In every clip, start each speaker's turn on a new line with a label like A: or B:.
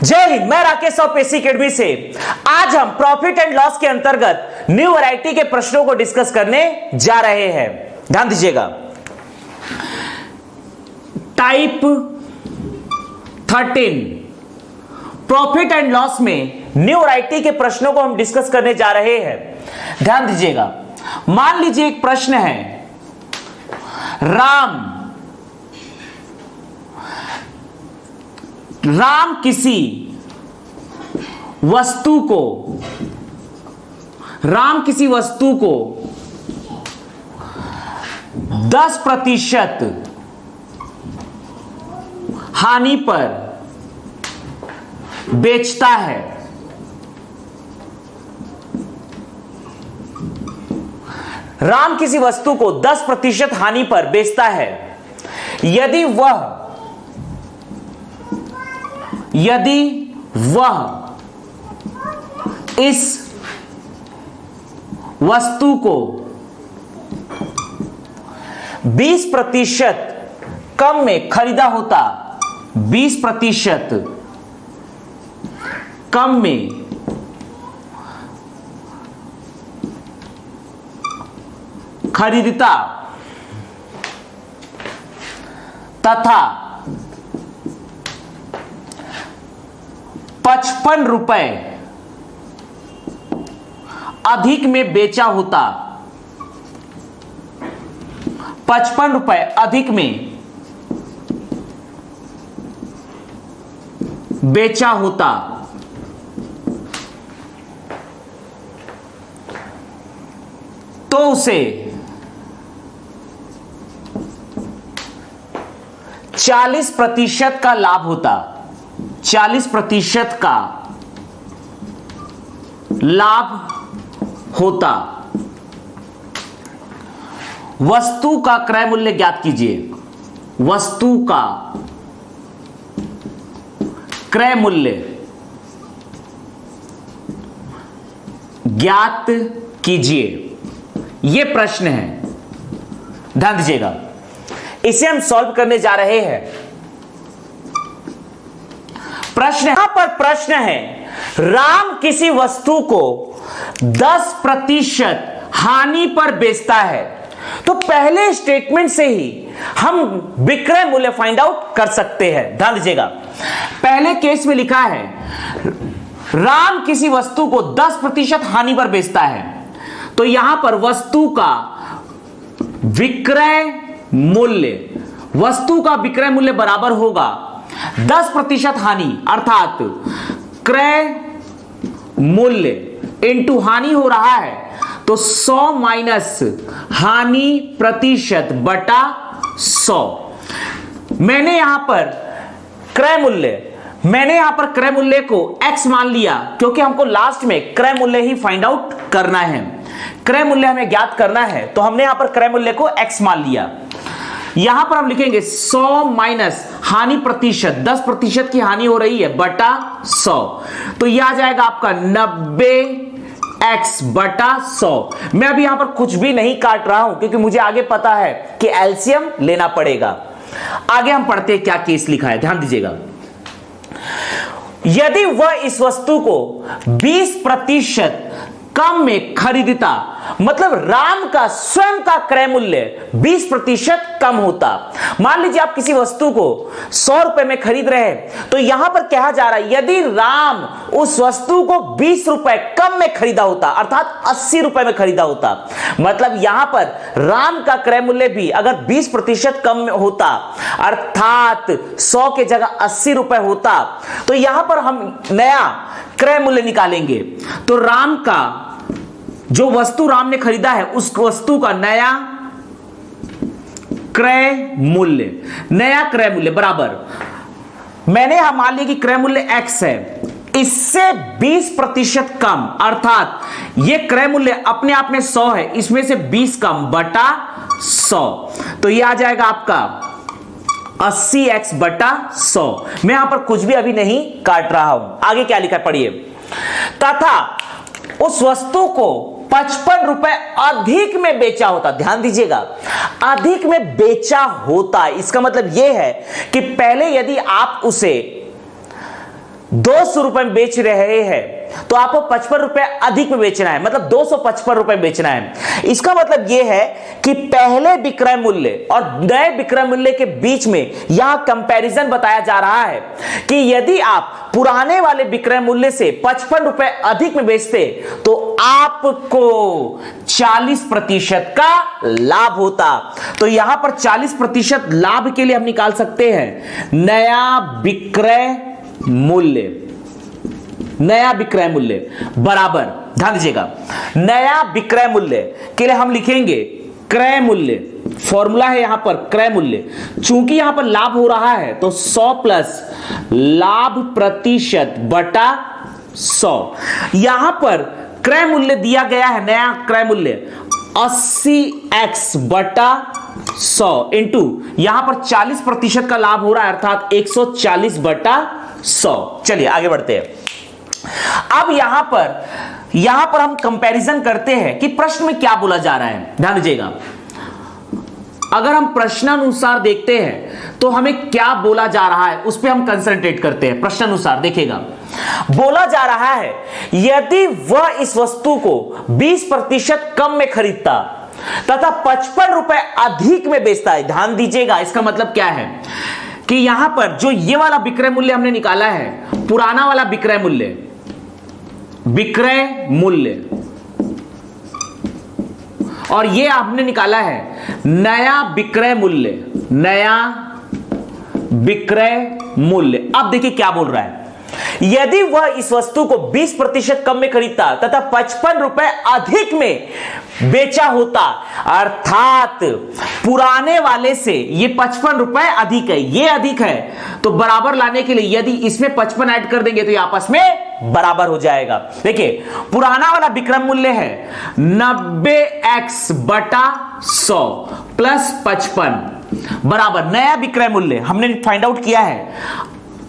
A: जय हिंद। मैं राकेश और पेशी अकेडमी से आज हम प्रॉफिट एंड लॉस के अंतर्गत न्यू वैरायटी के प्रश्नों को डिस्कस करने जा रहे हैं। ध्यान दीजिएगा। टाइप 13 प्रॉफिट एंड लॉस में न्यू वैरायटी के प्रश्नों को हम डिस्कस करने जा रहे हैं। ध्यान दीजिएगा। मान लीजिए एक प्रश्न है, राम किसी वस्तु को 10% हानि पर बेचता है। राम किसी वस्तु को 10% हानि पर बेचता है। यदि वह इस वस्तु को 20% कम में खरीदा होता, 20% कम में खरीदता तथा 55 रुपए अधिक में बेचा होता, 55 रुपए अधिक में बेचा होता तो उसे 40% का लाभ होता, 40% का लाभ होता। वस्तु का क्रय मूल्य ज्ञात कीजिए। वस्तु का क्रय मूल्य ज्ञात कीजिए। यह प्रश्न है। ध्यान दीजिएगा। इसे हम सॉल्व करने जा रहे हैं। यहां पर प्रश्न है, राम किसी वस्तु को 10% हानि पर बेचता है। तो पहले स्टेटमेंट से ही हम विक्रय मूल्य फाइंड आउट कर सकते हैं। ध्यान दीजिएगा। पहले केस में लिखा है, राम किसी वस्तु को 10% हानि पर बेचता है। तो यहां पर वस्तु का विक्रय मूल्य बराबर होगा 10% हानि, अर्थात क्रय मूल्य इंटू हानि हो रहा है तो 100 माइनस हानि प्रतिशत बटा 100। मैंने यहां पर क्रय मूल्य को x मान लिया, क्योंकि हमको लास्ट में क्रय मूल्य ही फाइंड आउट करना है। क्रय मूल्य हमें ज्ञात करना है, तो हमने यहां पर क्रय मूल्य को x मान लिया। यहां पर हम लिखेंगे 100 माइनस हानि प्रतिशत, 10% की हानि हो रही है, बटा 100। तो यह आ जाएगा आपका 90x बटा 100। मैं अभी यहां पर कुछ भी नहीं काट रहा हूं, क्योंकि मुझे आगे पता है कि एलसीएम लेना पड़ेगा। आगे हम पढ़ते हैं क्या केस लिखा है। ध्यान दीजिएगा। यदि वह इस वस्तु को 20% कम में खरीदता, मतलब राम का स्वयं का क्रय मूल्य 20% कम होता। मान लीजिए आप किसी वस्तु को 100 रुपए में खरीद रहे हैं, तो यहां पर कहा जा रहा है, यदि राम उस वस्तु को 20 रुपए कम में खरीदा होता, अर्थात 80 रुपए में खरीदा होता, मतलब यहां पर राम का क्रय मूल्य भी अगर 20% कम में होता, अर्थात 100 के जगह 80 रुपए होता, तो यहां पर हम नया क्रय मूल्य निकालेंगे। तो राम का जो वस्तु राम ने खरीदा है, उस वस्तु का नया क्रय मूल्य बराबर, मैंने यहां मान लिया कि क्रय मूल्य x है, इससे 20% कम, अर्थात यह क्रय मूल्य अपने आप में 100 है, इसमें से 20 कम बटा 100। तो यह आ जाएगा आपका 80x बटा 100। मैं यहां पर कुछ भी अभी नहीं काट रहा हूं। आगे क्या लिखा पढ़िए। तथा उस वस्तु को 55 रुपए अधिक में बेचा होता। ध्यान दीजिएगा, अधिक में बेचा होता, इसका मतलब यह है कि पहले यदि आप उसे 200 रुपए में बेच रहे हैं तो आपको 55 रुपए अधिक में बेचना है, मतलब 255 रुपए बेचना है। इसका मतलब यह है कि पहले विक्रय मूल्य और नए विक्रय मूल्य के बीच में यहां कंपैरिजन बताया जा रहा है कि यदि आप पुराने वाले विक्रय मूल्य से 55 रुपए अधिक में बेचते तो आपको 40% का लाभ होता। तो यहां पर 40% लाभ के लिए हम निकाल सकते हैं नया विक्रय मूल्य। नया विक्रय मूल्य बराबर, ध्यान दीजिएगा, नया विक्रय मूल्य के लिए हम लिखेंगे क्रय मूल्य। फॉर्मूला है यहां पर क्रय मूल्य, चूंकि यहां पर लाभ हो रहा है तो 100 प्लस लाभ प्रतिशत बटा 100। यहां पर क्रय मूल्य दिया गया है, नया क्रय मूल्य 80x बटा 100 इंटू यहां पर 40% का लाभ हो रहा है अर्थात 140 बटा 100। चलिए आगे बढ़ते हैं। अब यहां पर हम कंपैरिजन करते हैं कि प्रश्न में क्या बोला जा रहा है। ध्यान दीजिएगा, अगर हम प्रश्नानुसार देखते हैं तो हमें क्या बोला जा रहा है उस पर हम कंसंट्रेट करते हैं। प्रश्नानुसार देखिएगा, बोला जा रहा है यदि वह इस वस्तु को 20% कम में खरीदता तथा 55 रुपए अधिक में बेचता है। ध्यान दीजिएगा, इसका मतलब क्या है कि यहां पर जो ये वाला विक्रय मूल्य हमने निकाला है, पुराना वाला विक्रय मूल्य और ये आपने निकाला है नया विक्रय मूल्य। अब देखिए क्या बोल रहा है, यदि वह इस वस्तु को 20% कम में खरीदता तथा 55 रुपए अधिक में बेचा होता, अर्थात पुराने वाले से ये 55 रुपए अधिक है, ये अधिक है, तो बराबर लाने के लिए यदि इसमें 55 ऐड कर देंगे तो ये आपस में बराबर हो जाएगा। देखिए पुराना वाला विक्रय मूल्य है 90x बटा 100 प्लस 55 बराबर नया विक्रय मूल्य हमने फाइंड आउट किया है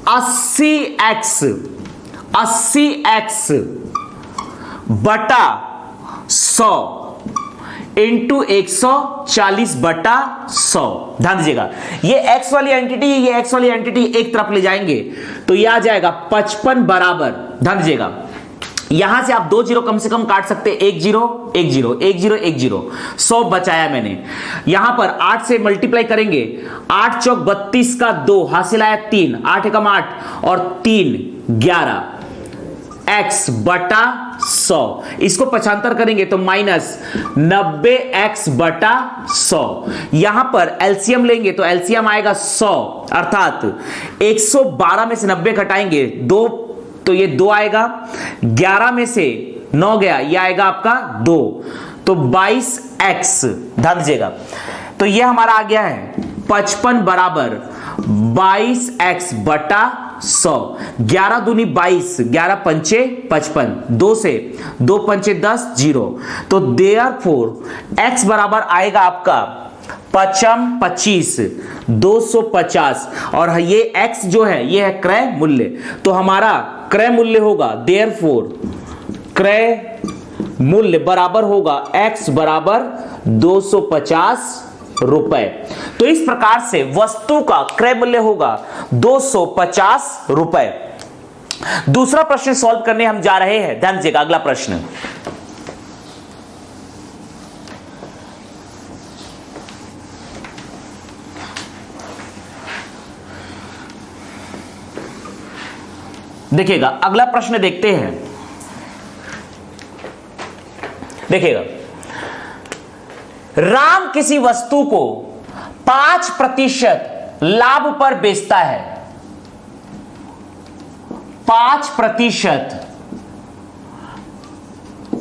A: 80x बटा 100 इंटू 140 बटा 100। ध्यान दीजिएगा, ये x वाली एंटिटी एक तरफ ले जाएंगे तो यह आ जाएगा 55 बराबर। ध्यान दीजिएगा, यहां से आप 2 जीरो कम से कम काट सकते, 1 0 1 0 1 0 1 0, 100 बचाया मैंने। यहां पर 8 से मल्टीप्लाई करेंगे, 8 चौक 32 का 2 हासिल आया 3, 8 एकम 8 और 3 11 x बटा 100। इसको पक्षांतर करेंगे तो माइनस 90x बटा 100। यहां पर एलसीएम लेंगे तो एलसीएम आएगा 100 अर्थात 112 में से 90 घटाएंगे 2 तो ये 2 आएगा, 11 में से 9 गया, ये आएगा आपका 2 तो 22x। ध्यान दीजिएगा, तो ये हमारा आ गया है 55 बराबर 22x बटा 100। 11 दूनी 22, 11 पंचे 55, 2 से 2 पंचे 10 0, तो देयरफॉर x बराबर आएगा आपका 25 250 और ये x जो है ये है क्रय मूल्य, तो हमारा क्रय मूल्य होगा देयरफॉर क्रय मूल्य बराबर होगा x बराबर 250 रुपए। तो इस प्रकार से वस्तु का क्रय मूल्य होगा 250 रुपए। दूसरा प्रश्न सॉल्व करने हम जा रहे हैं। ध्यान दीजिएगा, अगला प्रश्न देखिएगा, अगला प्रश्न देखते हैं। देखिएगा, राम किसी वस्तु को 5% लाभ पर बेचता है, 5%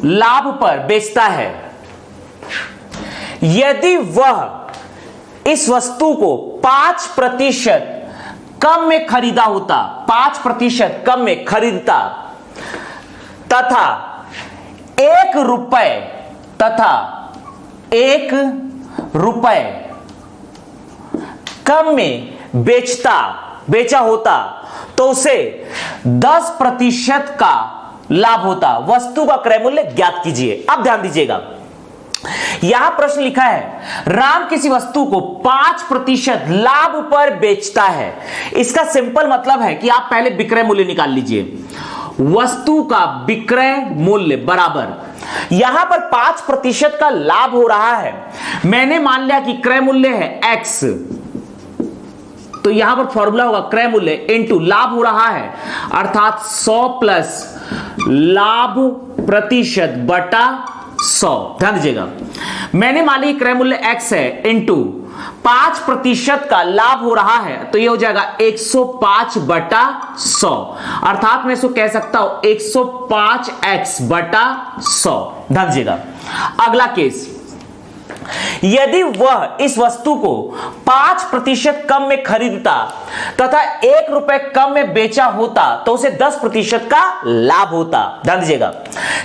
A: लाभ पर बेचता है। यदि वह इस वस्तु को 5% कम में खरीदा होता, 5% कम में खरीदता तथा 1 रुपए कम में बेचा होता तो उसे 10% का लाभ होता। वस्तु का क्रय मूल्य ज्ञात कीजिए। अब ध्यान दीजिएगा, यहां प्रश्न लिखा है राम किसी वस्तु को 5% लाभ पर बेचता है। इसका सिंपल मतलब है कि आप पहले विक्रय मूल्य निकाल लीजिए। वस्तु का विक्रय मूल्य बराबर यहां पर 5% का लाभ हो रहा है। मैंने मान लिया कि क्रय मूल्य है x, तो यहां पर फॉर्मूला होगा क्रय मूल्य इनटू लाभ हो रहा है, अर्थात 100 प्लस लाभ प्रतिशत बटा 100। ध्यान दीजिएगा, मैंने मान लिया क्रय मूल्य x है इनटू 5% का लाभ हो रहा है, तो ये हो जाएगा 105 बटा 100, अर्थात मैं इसको कह सकता हूं 105x बटा 100। ध्यान दीजिएगा, अगला केस, यदि वह इस वस्तु को 5% कम में खरीदता तथा 1 रुपए कम में बेचा होता तो उसे 10% का लाभ होता। ध्यान दीजिएगा,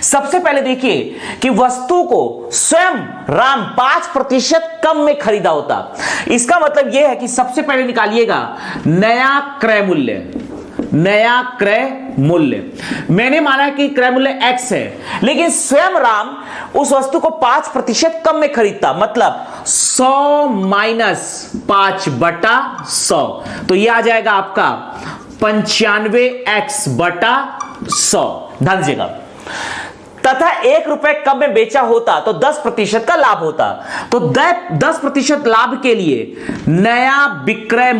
A: सबसे पहले देखिए कि वस्तु को स्वयं राम 5% कम में खरीदा होता। इसका मतलब यह है कि सबसे पहले निकालिएगा नया क्रय मूल्य। नया क्रय मूल्य मैंने माना कि क्रय मूल्य x है, लेकिन स्वयं राम उस वस्तु को 5% कम में खरीदता, मतलब 100 माइनस 5 बटा 100, तो यह आ जाएगा आपका 95x बटा 100। ध्यान दीजिएगा, तथा 1 रुपए कम में बेचा होता तो 10% का लाभ होता। तो 10% लाभ के लिए नया विक्रय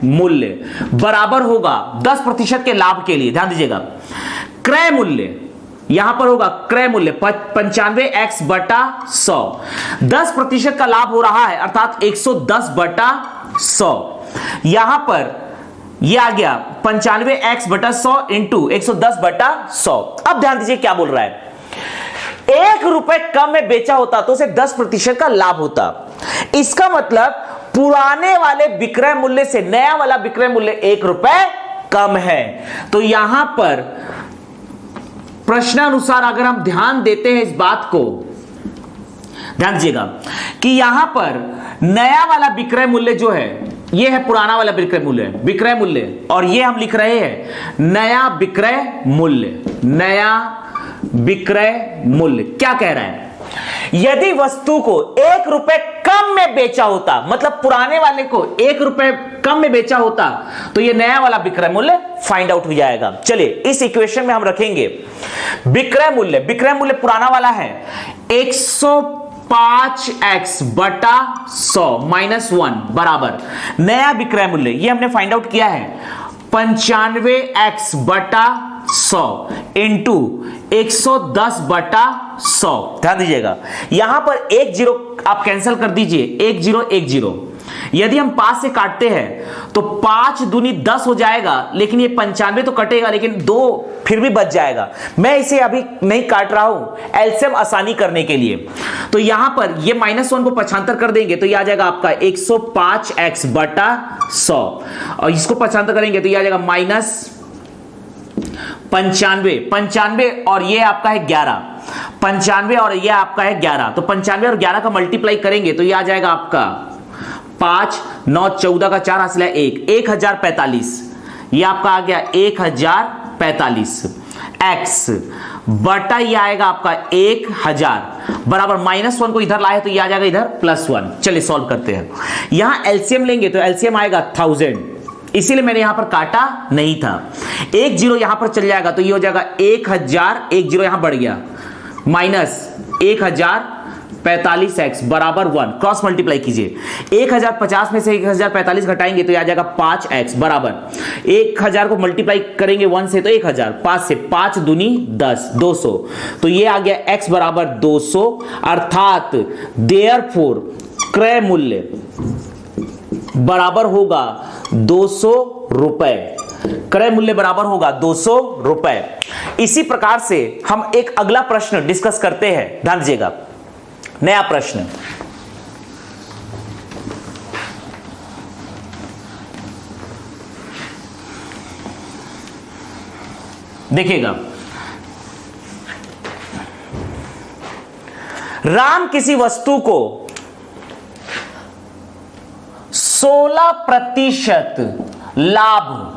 A: मूल्य बराबर होगा 10% के लाभ के लिए। ध्यान दीजिएगा, क्रय मूल्य यहां पर होगा क्रय मूल्य 95x बटा 100, 10% का लाभ हो रहा है, अर्थात 110 बटा 100। यहां पर यह आ गया 95x बटा 100 इंटू 110 बटा 100। अब ध्यान दीजिए क्या बोल रहा है, 1 रुपए कम में बेचा होता तो उसे 10% का लाभ होता। इसका मतलब पुराने वाले विक्रय मूल्य से नया वाला विक्रय मूल्य 1 रुपए कम है। तो यहां पर प्रश्नानुसार अगर हम ध्यान देते हैं इस बात को, ध्यान दीजिएगा कि यहां पर नया वाला विक्रय मूल्य जो है ये है पुराना वाला विक्रय मूल्य, और ये हम लिख रहे हैं नया विक्रय मूल्य। क्या कह रहा है, यदि वस्तु को 1 रुपए कम में बेचा होता, मतलब पुराने वाले को 1 रुपए कम में बेचा होता, तो ये नया वाला विक्रय मूल्य फाइंड आउट हो जाएगा। चलिए इस इक्वेशन में हम रखेंगे विक्रय मूल्य पुराना वाला है 105x बटा 100 माइनस 1 बराबर नया विक्रय मूल्य, ये हमने फाइंड आउट किया है 95x बटा 100 इंटू 110 बटा 100। ध्यान दीजिएगा, यहां पर 1 0 आप कैंसिल कर दीजिए, 1 0 1 0। यदि हम 5 से काटते हैं तो 5 दूनी 10 हो जाएगा, लेकिन ये 95 तो कटेगा, लेकिन 2 फिर भी बच जाएगा। मैं इसे अभी नहीं काट रहा हूं एलसीएम आसानी करने के लिए। तो यहां पर ये -1 को 95 कर देंगे तो यह आ जाएगा आपका 105x बटा 100, और इसको 95 करेंगे तो यह आ जाएगा -95 और ये आपका है 11, 95 और ये आपका है 11, तो 95 और 11 का मल्टीप्लाई करेंगे तो ये आ जाएगा आपका 5 9 14 का 4 हासिल है 1045, ये आपका आ गया 1045 x बटा ये आएगा आपका 1000 बराबर -1 को इधर लाए तो ये आ जाएगा इधर +1। चलिए सॉल्व करते हैं, यहां एलसीएम लेंगे तो एलसीएम आएगा 1000, इसीलिए मैंने यहां पर काटा नहीं था। 1 0 यहां पर चल जाएगा तो ये हो जाएगा 1000, 1 0 यहां बढ़ गया, -1045x बराबर 1, क्रॉस मल्टीप्लाई कीजिए, 1050 में से 1045 घटाएंगे तो ये आ जाएगा 5x बराबर 1000 को मल्टीप्लाई करेंगे 1 से तो 1000, 5 से 5 दूनी 10, 200, तो ये आ गया x बराबर 200, अर्थात देयरफॉर क्रय मूल्य बराबर होगा 200 रुपए, क्रय मूल्य बराबर होगा 200 रुपए। इसी प्रकार से हम एक अगला प्रश्न डिस्कस करते हैं। ध्यान दीजिएगा, नया प्रश्न, देखिएगा, राम किसी वस्तु को 16% लाभ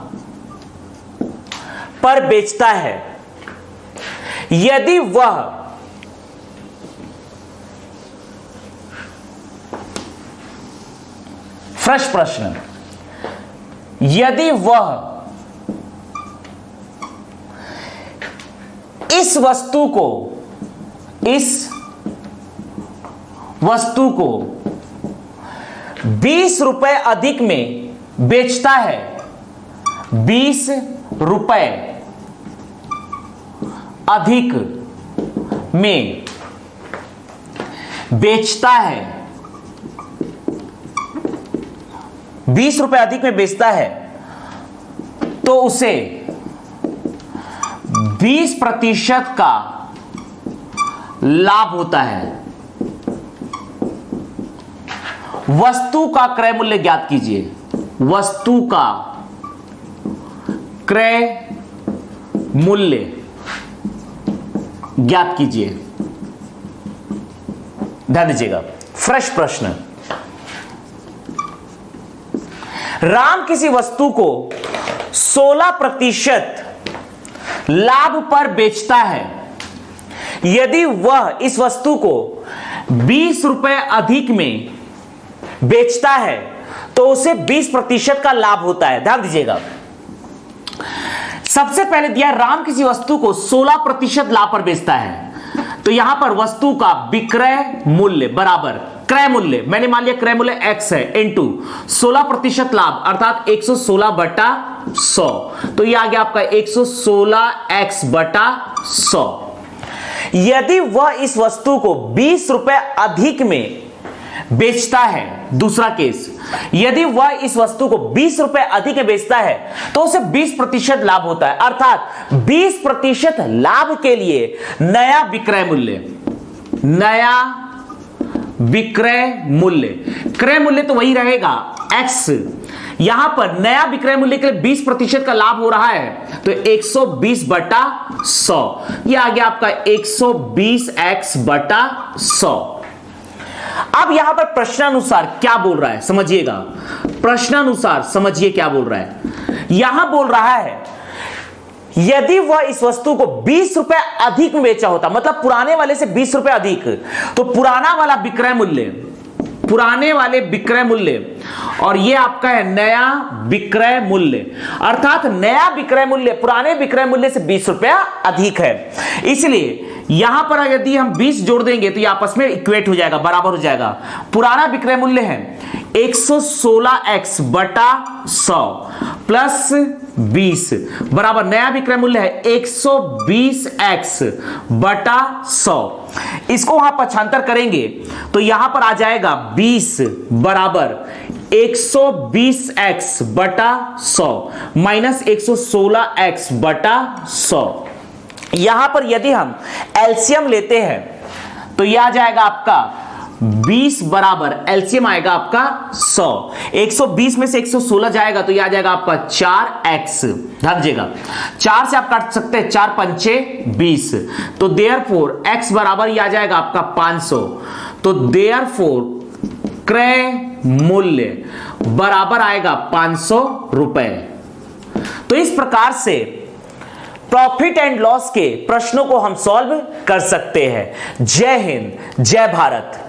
A: पर बेचता है। यदि वह फ्रेश प्रश्न, यदि वह इस वस्तु को 20 रुपए अधिक में बेचता है, 20 रुपए अधिक में बेचता है, 20 रुपए अधिक में बेचता है, तो उसे 20% का लाभ होता है। वस्तु का क्रय मूल्य ज्ञात कीजिए, वस्तु का क्रय मूल्य ज्ञात कीजिए। ध्यान दीजिएगा, फ्रेश प्रश्न, राम किसी वस्तु को 16% लाभ पर बेचता है। यदि वह इस वस्तु को 20 रुपए अधिक में बेचता है तो उसे 20% का लाभ होता है। ध्यान दीजिएगा, सबसे पहले दिया राम किसी वस्तु को 16% लाभ पर बेचता है, तो यहां पर वस्तु का विक्रय मूल्य बराबर क्रय मूल्य, मैंने मान लिया क्रय मूल्य x है, इंटू 16% लाभ अर्थात 116/100, तो यह आ गया आपका 116x/100। यदि वह इस वस्तु को 20 रुपए अधिक में बेचता है, दूसरा केस, यदि वह इस वस्तु को 20 रुपए अधिक में बेचता है तो उसे 20% लाभ होता है, अर्थात 20% लाभ के लिए नया विक्रय मूल्य, क्रय मूल्य तो वही रहेगा x, यहां पर नया विक्रय मूल्य के लिए 20% का लाभ हो रहा है, तो 120/100, यह आ गया आपका 120x/100। अब यहां पर प्रश्नानुसार क्या बोल रहा है समझिएगा, प्रश्नानुसार समझिए क्या बोल रहा है। यहां बोल रहा है यदि वह इस वस्तु को 20 रुपए अधिक में बेचा होता, मतलब पुराने वाले से 20 रुपए अधिक, तो पुराने वाले विक्रय मूल्य और ये आपका है नया विक्रय मूल्य, अर्थात नया विक्रय मूल्य पुराने विक्रय मूल्य से 20 रुपया अधिक है। इसलिए यहां पर यदि हम 20 जोड़ देंगे तो ये आपस में इक्वेट हो जाएगा, बराबर हो जाएगा। पुराना विक्रय मूल्य है 116x/100 प्लस 20 बराबर नया विक्रय मूल्य है 120x/100। इसको वहां पक्षांतर करेंगे तो यहां पर आ जाएगा 20 बराबर 120x/100 माइनस 116x/100। यहां पर यदि हम एलसीएम लेते हैं तो यह आ जाएगा आपका 20 बराबर एलसीएम आएगा आपका 100, 120 में से 116 जाएगा तो यह आ जाएगा आपका 4x। ध्यान दीजिएगा, 4 से आप काट सकते हैं, 4 पंचे 20, तो देयरफॉर x बराबर यह आ जाएगा आपका 500, तो देयरफॉर क्रय मूल्य बराबर आएगा 500 रुपए। तो इस प्रकार से प्रॉफिट एंड लॉस के प्रश्नों को हम सॉल्व कर सकते हैं। जय हिंद, जय भारत।